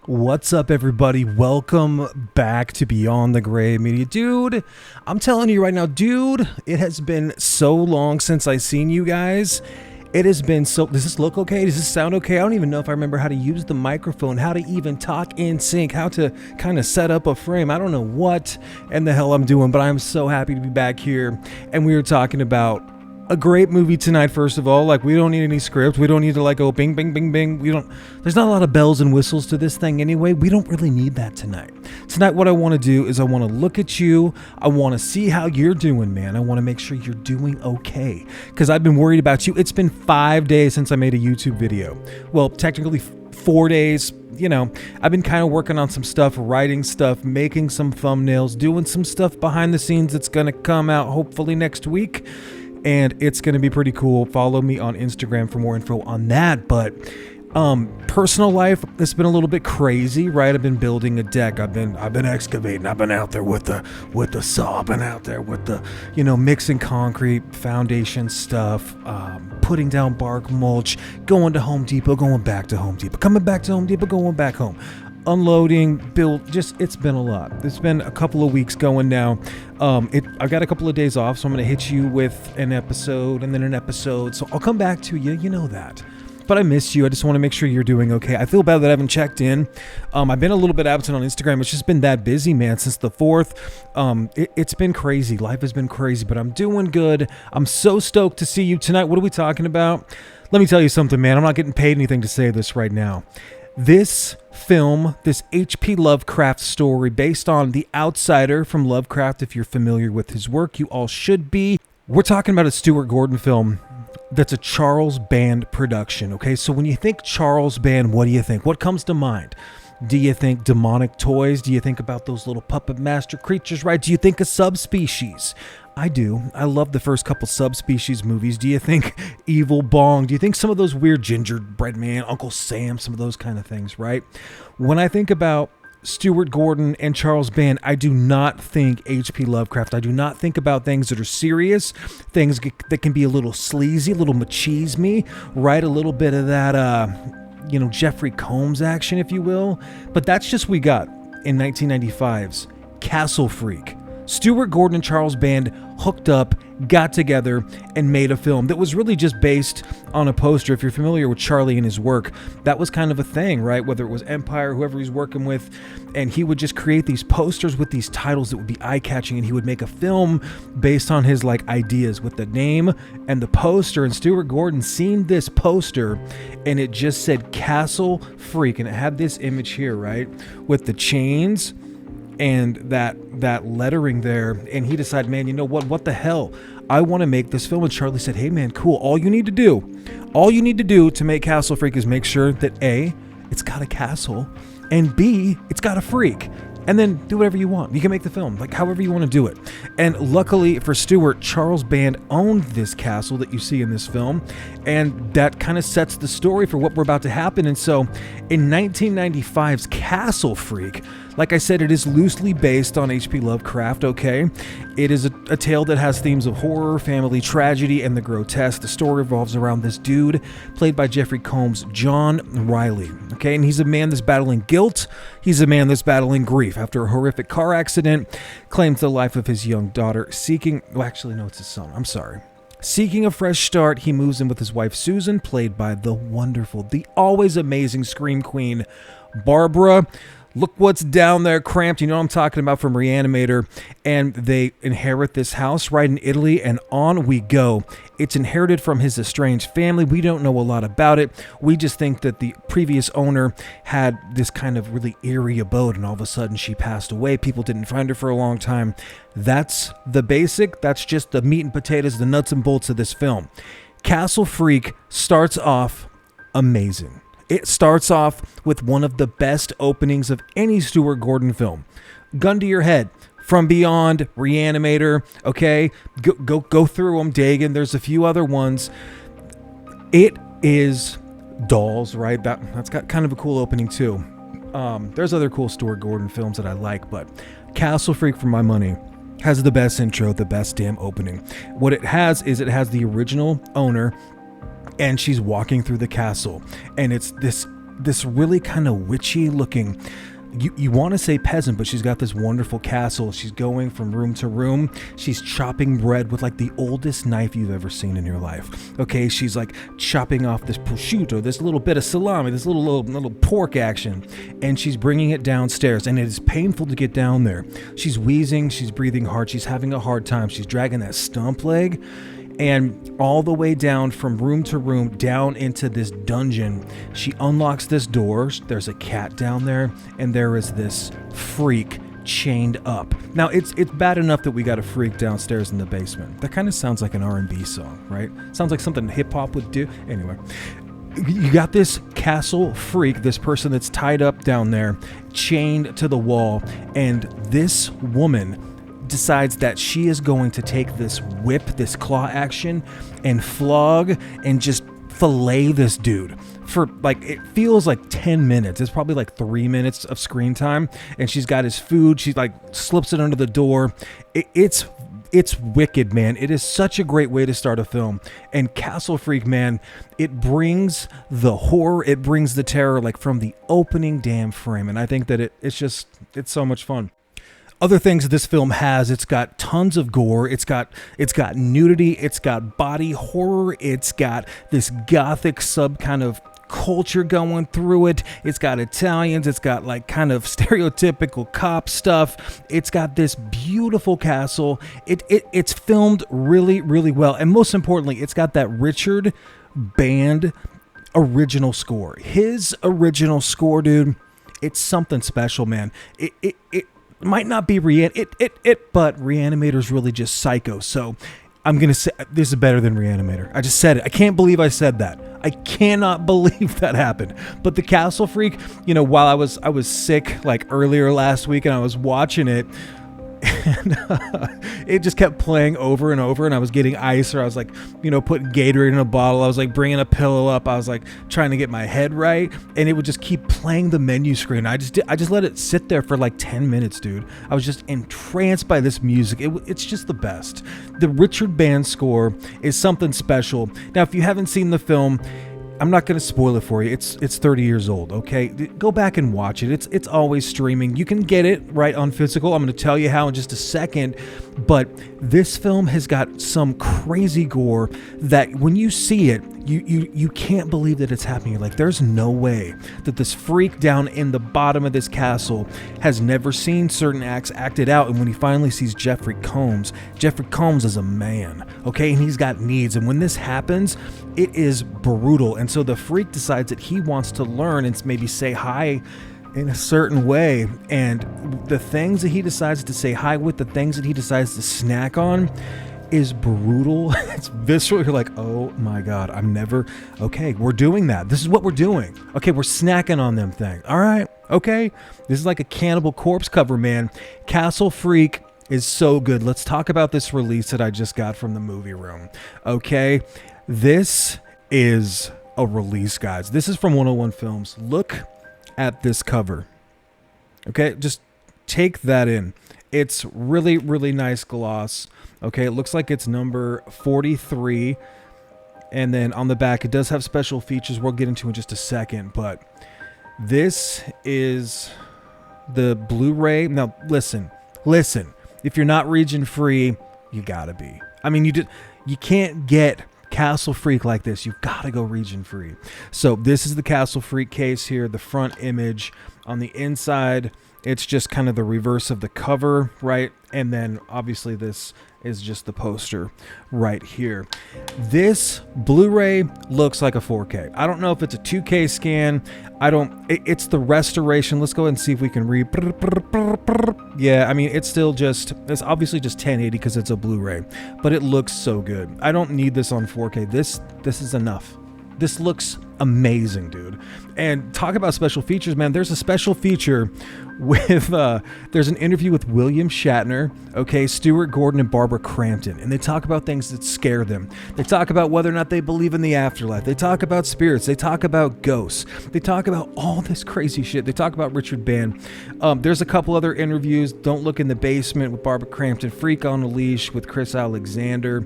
What's up, everybody? Welcome back to Beyond the Gray Media. Dude, I'm telling you right now, dude, it has been so long since I've seen you guys. It has been so... Does this look okay? Does this sound okay? I don't even know if I remember how to use the microphone, how to even talk in sync, how to kind of set up a frame. I don't know what in the hell I'm doing, but I'm so happy to be back here. And we were talking about a great movie tonight. First of all, like, we don't need any script. We don't need to like go bing, bing, bing, bing. There's not a lot of bells and whistles to this thing anyway. We don't really need that tonight. Tonight, what I want to do is I want to look at you. I want to see how you're doing, man. I want to make sure you're doing okay, because I've been worried about you. It's been 5 days since I made a YouTube video. Well, technically 4 days. You know, I've been kind of working on some stuff, writing stuff, making some thumbnails, doing some stuff behind the scenes that's going to come out hopefully next week. And it's going to be pretty cool. Follow me on Instagram for more info on that. But personal life, it's been a little bit crazy, right? I've been building a deck. I've been excavating. I've been out there with the saw. I've been out there with the, mixing concrete, foundation stuff, putting down bark mulch, going to Home Depot, going back to Home Depot, coming back to Home Depot, going back home. Unloading, build, it's been a lot. It's been a couple of weeks going now. I've got a couple of days off, so I'm going to hit you with an episode and then an episode. So I'll come back to you, you know that. But I miss you. I just want to make sure you're doing okay. I feel bad that I haven't checked in. I've been a little bit absent on Instagram. It's just been that busy, man, since the 4th. It's been crazy. Life has been crazy, but I'm doing good. I'm so stoked to see you tonight. What are we talking about? Let me tell you something, man. I'm not getting paid anything to say this right now. This film, this H.P. Lovecraft story based on The Outsider from Lovecraft, if you're familiar with his work, you all should be. We're talking about a Stuart Gordon film that's a Charles Band production, okay? So when you think Charles Band, what do you think? What comes to mind? Do you think demonic toys? Do you think about those little puppet master creatures, right? Do you think of subspecies? I do. I love the first couple subspecies movies. Do you think Evil Bong? Do you think some of those weird gingerbread man, Uncle Sam, some of those kind of things, right? When I think about Stuart Gordon and Charles Band, I do not think H.P. Lovecraft. I do not think about things that are serious, things that can be a little sleazy, a little machismo, right? A little bit of that, Jeffrey Combs action, if you will. But that's just what we got in 1995's Castle Freak. Stuart Gordon and Charles Band hooked up, got together, and made a film that was really just based on a poster. If you're familiar with Charlie and his work, that was kind of a thing, right? Whether it was Empire, whoever he's working with, and he would just create these posters with these titles that would be eye-catching, and he would make a film based on his ideas with the name and the poster. And Stuart Gordon seen this poster, and it just said Castle Freak, and it had this image here, right, with the chains and that lettering there. And he decided, man, you know what the hell, I want to make this film. And Charlie said, hey man, cool, all you need to do to make Castle Freak is make sure that A, it's got a castle, and B, it's got a freak. And then do whatever you want. You can make the film however you want to do it. And luckily for Stuart, Charles Band owned this castle that you see in this film. And that kind of sets the story for what we're about to happen. And so in 1995's Castle Freak, like I said, it is loosely based on H.P. Lovecraft, okay? It is a tale that has themes of horror, family tragedy, and the grotesque. The story revolves around this dude, played by Jeffrey Combs, John Riley, okay? And he's a man that's battling guilt. He's a man that's battling grief after a horrific car accident, claims the life of his young daughter, it's his son, I'm sorry. Seeking a fresh start, he moves in with his wife, Susan, played by the wonderful, the always amazing Scream Queen, Barbara. Look what's down there, cramped. You know what I'm talking about, from Re-Animator. And they inherit this house right in Italy, and on we go. It's inherited from his estranged family. We don't know a lot about it. We just think that the previous owner had this kind of really eerie abode, and all of a sudden she passed away. People didn't find her for a long time. That's the basic. That's just the meat and potatoes, the nuts and bolts of this film. Castle Freak starts off amazing. It starts off with one of the best openings of any Stuart Gordon film. Gun to your head. From Beyond, Re-Animator, okay? Go through them, Dagon. There's a few other ones. It is Dolls, right? That's got kind of a cool opening too. There's other cool Stuart Gordon films that I like, but Castle Freak, for my money, has the best intro, the best damn opening. What it has is it has the original owner, and she's walking through the castle, and it's this this really kind of witchy looking, you want to say peasant, but she's got this wonderful castle. She's going from room to room. She's chopping bread with like the oldest knife you've ever seen in your life. Okay, she's like chopping off this prosciutto, this little bit of salami, this little pork action, and she's bringing it downstairs, and it is painful to get down there. She's wheezing, she's breathing hard, she's having a hard time. She's dragging that stump leg, and all the way down from room to room, down into this dungeon. She unlocks this door. There's a cat down there, and there is this freak chained up. Now, it's bad enough that we got a freak downstairs in the basement. That kind of sounds like an R&B song, right? Sounds like something hip-hop would do. Anyway, you got this castle freak, this person that's tied up down there, chained to the wall, and this woman decides that she is going to take this whip, this claw action, and flog and just fillet this dude for like, it feels like 10 minutes. It's probably like 3 minutes of screen time, and she's got his food. She like slips it under the door. It's wicked, man. It is such a great way to start a film. And Castle Freak, man, it brings the horror, it brings the terror like from the opening damn frame. And I think that it's so much fun. Other things this film has, it's got tons of gore, it's got nudity, it's got body horror, it's got this gothic sub kind of culture going through it. It's got Italians, it's got like kind of stereotypical cop stuff. It's got this beautiful castle. It's filmed really, really well. And most importantly, it's got that Richard Band original score. His original score, dude, it's something special, man. It might not be but Re-Animator's really just psycho. So I'm going to say this is better than Re-Animator. I just said it. I can't believe I said that. I cannot believe that happened. But the Castle Freak, while I was sick like earlier last week and I was watching it, and it just kept playing over and over, and I was getting ice, or I was like, putting Gatorade in a bottle. I was like bringing a pillow up. I was like trying to get my head right, and it would just keep playing the menu screen. I just let it sit there for like 10 minutes, dude. I was just entranced by this music. It's just the best. The Richard Band score is something special. Now, if you haven't seen the film, I'm not going to spoil it for you. It's 30 years old, okay? Go back and watch it. It's always streaming. You can get it right on physical. I'm going to tell you how in just a second. But this film has got some crazy gore that when you see it, you can't believe that it's happening. You're like, there's no way that this freak down in the bottom of this castle has never seen certain acts acted out. And when he finally sees Jeffrey Combs is a man, okay? And he's got needs. And when this happens, it is brutal. And so the freak decides that he wants to learn and maybe say hi in a certain way. And the things that he decides to say hi with, the things that he decides to snack on, is brutal. It's visceral. You're like, oh my God, okay, we're doing that. This is what we're doing. Okay, we're snacking on them things. All right, okay. This is like a Cannibal Corpse cover, man. Castle Freak is so good. Let's talk about this release that I just got from the movie room. Okay, this is a release, guys. This is from 101 Films. Look at this cover. Okay, just take that in. It's really, really nice gloss. Okay, it looks like it's number 43. And then on the back, it does have special features we'll get into in just a second. But this is the Blu-ray. Now, listen. If you're not region free, you gotta be. I mean, you can't get Castle Freak like this. You've got to go region free. So this is the Castle Freak case here. The front image. On the inside, it's just kind of the reverse of the cover, right? And then obviously this is just the poster right here. This Blu-ray looks like a 4K. I don't know if it's a 2K scan. It's the restoration. Let's go ahead and see if we can read. Yeah, I mean, it's obviously just 1080 because it's a Blu-ray, but it looks so good. I don't need this on 4K. This is enough. This looks amazing, dude. And talk about special features, man. There's a special feature with there's an interview with William Shatner, okay, Stuart Gordon, and Barbara Crampton, and they talk about things that scare them. They talk about whether or not they believe in the afterlife. They talk about spirits. They talk about ghosts. They talk about all this crazy shit. They talk about Richard Band. There's a couple other interviews. Don't Look in the Basement with Barbara Crampton, Freak on a Leash with Chris Alexander.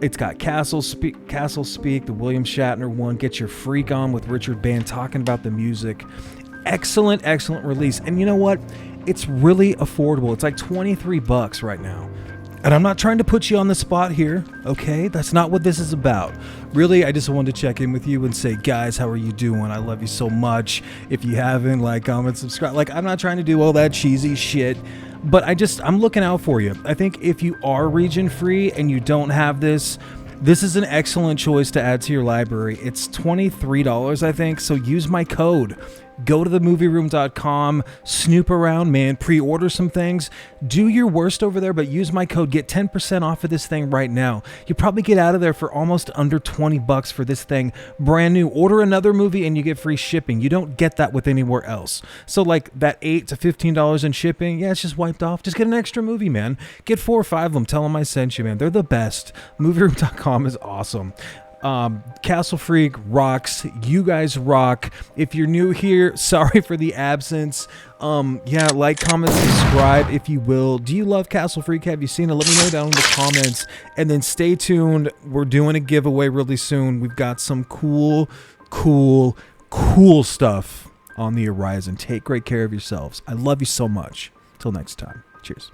It's got Castle Speak, the William Shatner one. Get Your Freak week on with Richard Band talking about the music. Excellent release. And you know what? It's really affordable. It's like 23 bucks right now. And I'm not trying to put you on the spot here, okay? That's not what this is about. Really, I just wanted to check in with you and say, guys, how are you doing? I love you so much. If you haven't, like, comment, subscribe. Like, I'm not trying to do all that cheesy shit, but I'm looking out for you. I think if you are region free and you don't have this is an excellent choice to add to your library. It's $23, I think, so use my code. Go to themovieroom.com, snoop around, man, pre-order some things, do your worst over there, but use my code, get 10% off of this thing right now. You probably get out of there for almost under 20 bucks for this thing, brand new. Order another movie and you get free shipping. You don't get that with anywhere else. So like that $8 to $15 in shipping, yeah, it's just wiped off. Just get an extra movie, man. Get 4 or 5 of them. Tell them I sent you, man. They're the best. Movieroom.com is awesome. Castle Freak rocks. You guys rock. If you're new here, sorry for the absence. Yeah, like, comment, subscribe if you will. Do you love Castle Freak? Have you seen it? Let me know down in the comments. And then stay tuned. We're doing a giveaway really soon. We've got some cool stuff on the horizon. Take great care of yourselves. I love you so much. Till next time. Cheers.